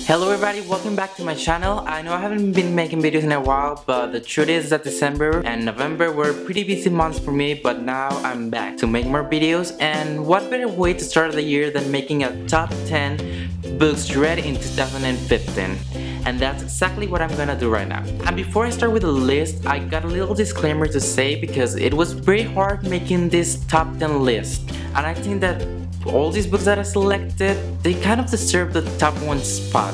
Hello everybody, welcome back to my channel. I know I haven't been making videos in a while, but the truth is that December and November were pretty busy months for me, but now I'm back to make more videos, and what better way to start the year than making a top 10 books read in 2015. And that's exactly what I'm gonna do right now. And before I start with the list, I got a little disclaimer to say because it was very hard making this top 10 list, and I think that all these books that I selected, they kind of deserve the top 1 spot.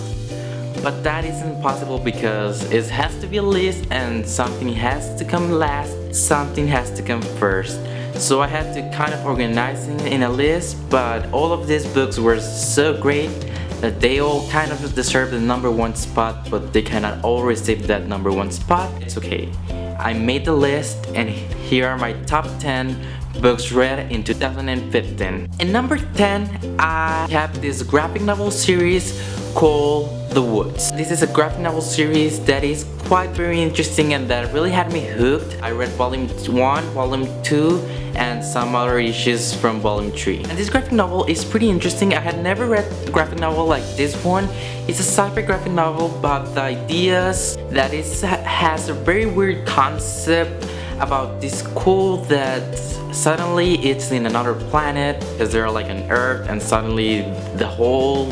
But that isn't possible because it has to be a list and something has to come last, something has to come first. So I had to kind of organize it in a list, but all of these books were so great that they all kind of deserve the number 1 spot, but they cannot all receive that number 1 spot. It's okay. I made the list and here are my top 10 books read in 2015. In number 10, I have this graphic novel series called The Woods. This is a graphic novel series that is quite very interesting and that really had me hooked. I read volume 1, volume 2, and some other issues from volume 3. And this graphic novel is pretty interesting. I had never read a graphic novel like this one. It's a sci-fi graphic novel, but the ideas that it has a very weird concept about this school that suddenly it's in another planet because they're like on Earth, and suddenly the whole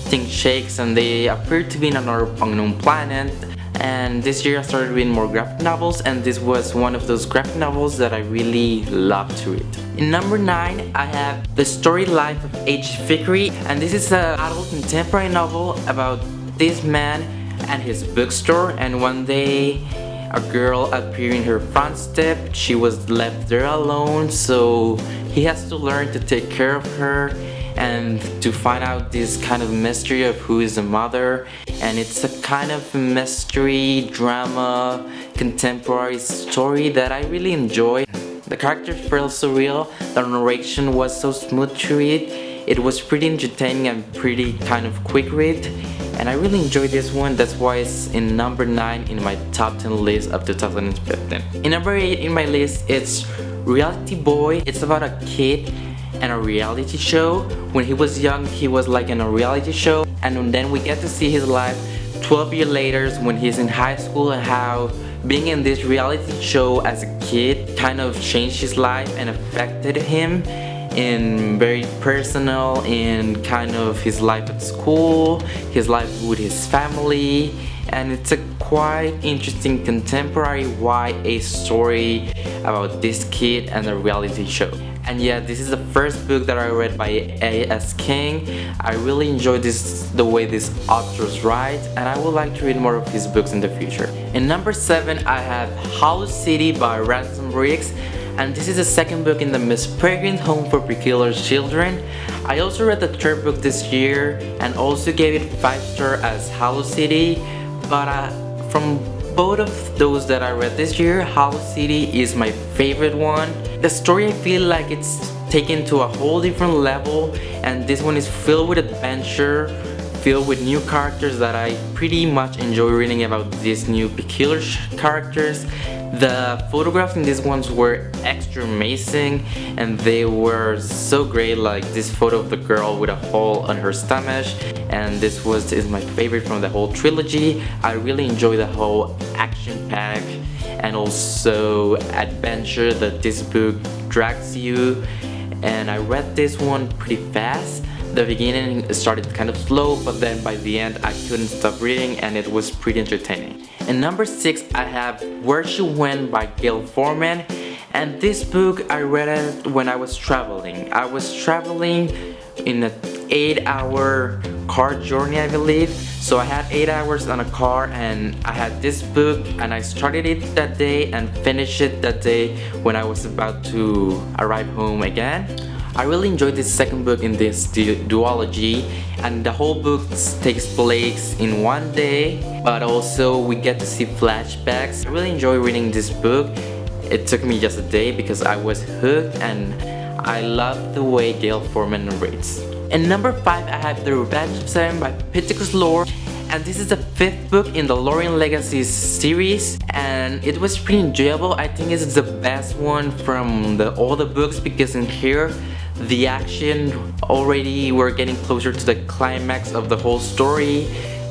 thing shakes and they appear to be in another unknown planet. And this year I started reading more graphic novels, and this was one of those graphic novels that I really love to read. In number 9, I have The Story Life of H. Vickery, and this is an adult contemporary novel about this man and his bookstore, and one day a girl appeared in her front step. She was left there alone, so he has to learn to take care of her and to find out this kind of mystery of who is the mother. And it's a kind of mystery, drama, contemporary story that I really enjoy. The characters felt so real, the narration was so smooth to read. It was pretty entertaining and pretty kind of quick read, and I really enjoyed this one. That's why it's in number 9 in my top 10 list of 2015. In number 8 in my list, it's Reality Boy. It's about a kid and a reality show. When he was young, he was like in a reality show, and then we get to see his life 12 years later when he's in high school, and how being in this reality show as a kid kind of changed his life and affected him in very personal, in kind of his life at school, his life with his family. And it's a quite interesting contemporary YA story about this kid and a reality show. And yeah, this is the first book that I read by A.S. King. I really enjoyed the way this authors write, and I would like to read more of his books in the future. In number 7, I have Hollow City by Ransom Riggs, and this is the second book in the Miss Peregrine's Home for Peculiar Children. I also read the third book this year and also gave it 5 stars as Hollow City, but from both of those that I read this year, Hollow City is my favorite one. The story, I feel like it's taken to a whole different level, and this one is filled with adventure, filled with new characters that I pretty much enjoy reading about these new peculiar characters. The photographs in these ones were extra amazing, and they were so great, like this photo of the girl with a hole on her stomach, and this is my favorite from the whole trilogy. I really enjoy the whole action pack and also adventure that this book drags you, and I read this one pretty fast. The beginning started kind of slow, but then by the end I couldn't stop reading, and it was pretty entertaining. In number 6, I have Where She Went by Gail Forman, and this book I read it when I was traveling. I was traveling in an 8-hour car journey, I believe. So I had 8 hours on a car, and I had this book, and I started it that day and finished it that day when I was about to arrive home again. I really enjoyed this second book in this duology, and the whole book takes place in one day, but also we get to see flashbacks. I really enjoy reading this book. It took me just a day because I was hooked, and I love the way Gail Forman narrates. In number 5, I have The Revenge of Seven by Pittacus Lore, and this is the 5th book in the Lorien Legacy series, and it was pretty enjoyable. I think it's the best one from all the books because in here the action already, we're getting closer to the climax of the whole story.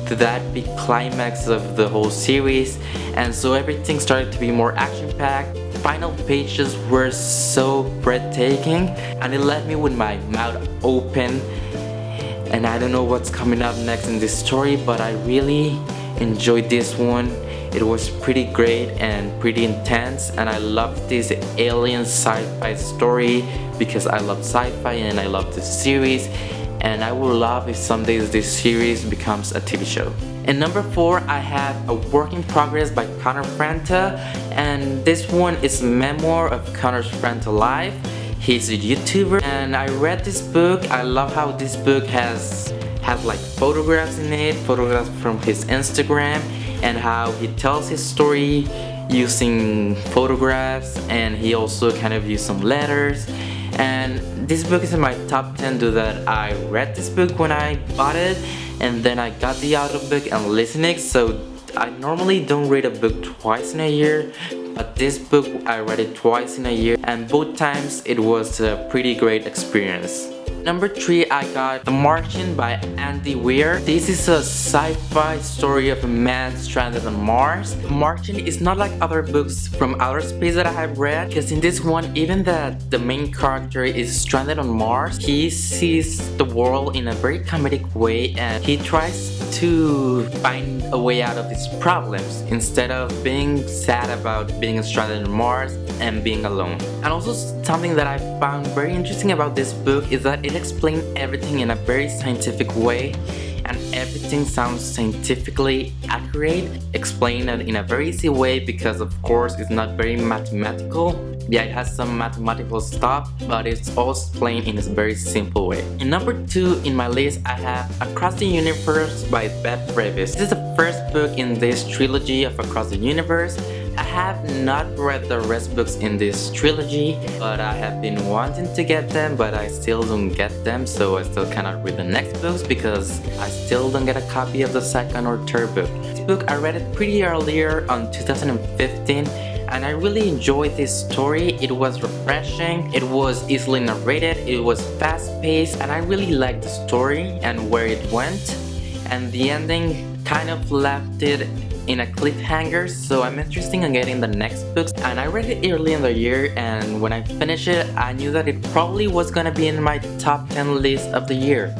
to that big climax of the whole series, and so everything started to be more action-packed. Final pages were so breathtaking, and it left me with my mouth open, and I don't know what's coming up next in this story, but I really enjoyed this one. It was pretty great and pretty intense, and I loved this alien sci-fi story because I love sci-fi and I love this series, and I would love if someday this series becomes a TV show. And number 4, I have A Work in Progress by Connor Franta, and this one is memoir of Connor Franta life. He's a YouTuber, and I read this book. I love how this book has like photographs in it, photographs from his Instagram, and how he tells his story using photographs, and he also kind of used some letters. And this book is in my top 10 due that I read this book when I bought it, and then I got the audiobook and listening. So I normally don't read a book twice in a year, but this book I read it twice in a year, and both times it was a pretty great experience. Number 3, I got The Martian by Andy Weir. This is a sci-fi story of a man stranded on Mars. The Martian is not like other books from outer space that I have read, because in this one, even that the main character is stranded on Mars, he sees the world in a very comedic way, and he tries to find a way out of his problems instead of being sad about being stranded on Mars and being alone. And also something that I found very interesting about this book is that it explains everything in a very scientific way, and everything sounds scientifically accurate, explained in a very easy way because of course it's not very mathematical. Yeah, it has some mathematical stuff, but it's all explained in a very simple way. In number 2 in my list, I have Across the Universe by Beth Revis. This is the first book in this trilogy of Across the Universe. I have not read the rest books in this trilogy, but I have been wanting to get them, but I still don't get them, so I still cannot read the next books because I still don't get a copy of the second or third book. This book, I read it pretty earlier on 2015, and I really enjoyed this story. It was refreshing, it was easily narrated, it was fast-paced, and I really liked the story and where it went, and the ending kind of left it in a cliffhanger, so I'm interested in getting the next books. And I read it early in the year, and when I finished it, I knew that it probably was gonna be in my top 10 list of the year.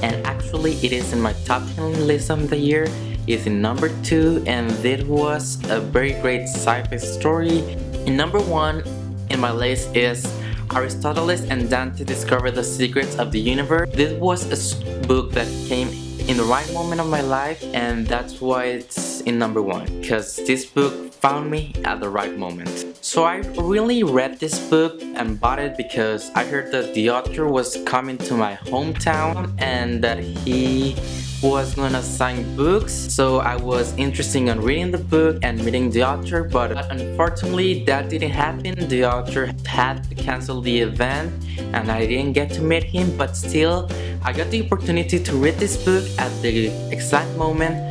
And actually it is in my top 10 list of the year. It's in number 2, and it was a very great sci-fi story. In number 1 in my list is Aristotle and Dante Discover the Secrets of the Universe. This was a book that came in the right moment of my life, and that's why it's in number 1, because this book found me at the right moment. So I really read this book and bought it because I heard that the author was coming to my hometown and that he was gonna sign books, so I was interested in reading the book and meeting the author, but unfortunately that didn't happen. The author had to cancel the event and I didn't get to meet him, but still I got the opportunity to read this book at the exact moment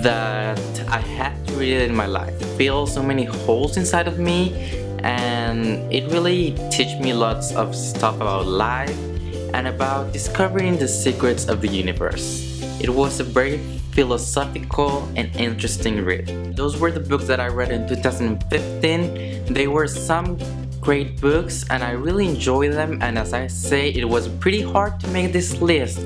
that I had to read it in my life. I feel so many holes inside of me, and it really teach me lots of stuff about life and about discovering the secrets of the universe. It was a very philosophical and interesting read. Those were the books that I read in 2015. They were some great books and I really enjoyed them, and as I say, it was pretty hard to make this list.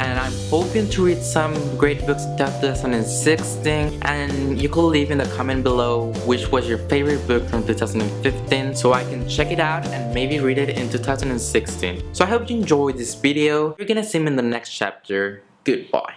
And I'm hoping to read some great books in 2016, and you could leave in the comment below which was your favorite book from 2015 so I can check it out and maybe read it in 2016. So I hope you enjoyed this video. You're gonna see me in the next chapter. Goodbye.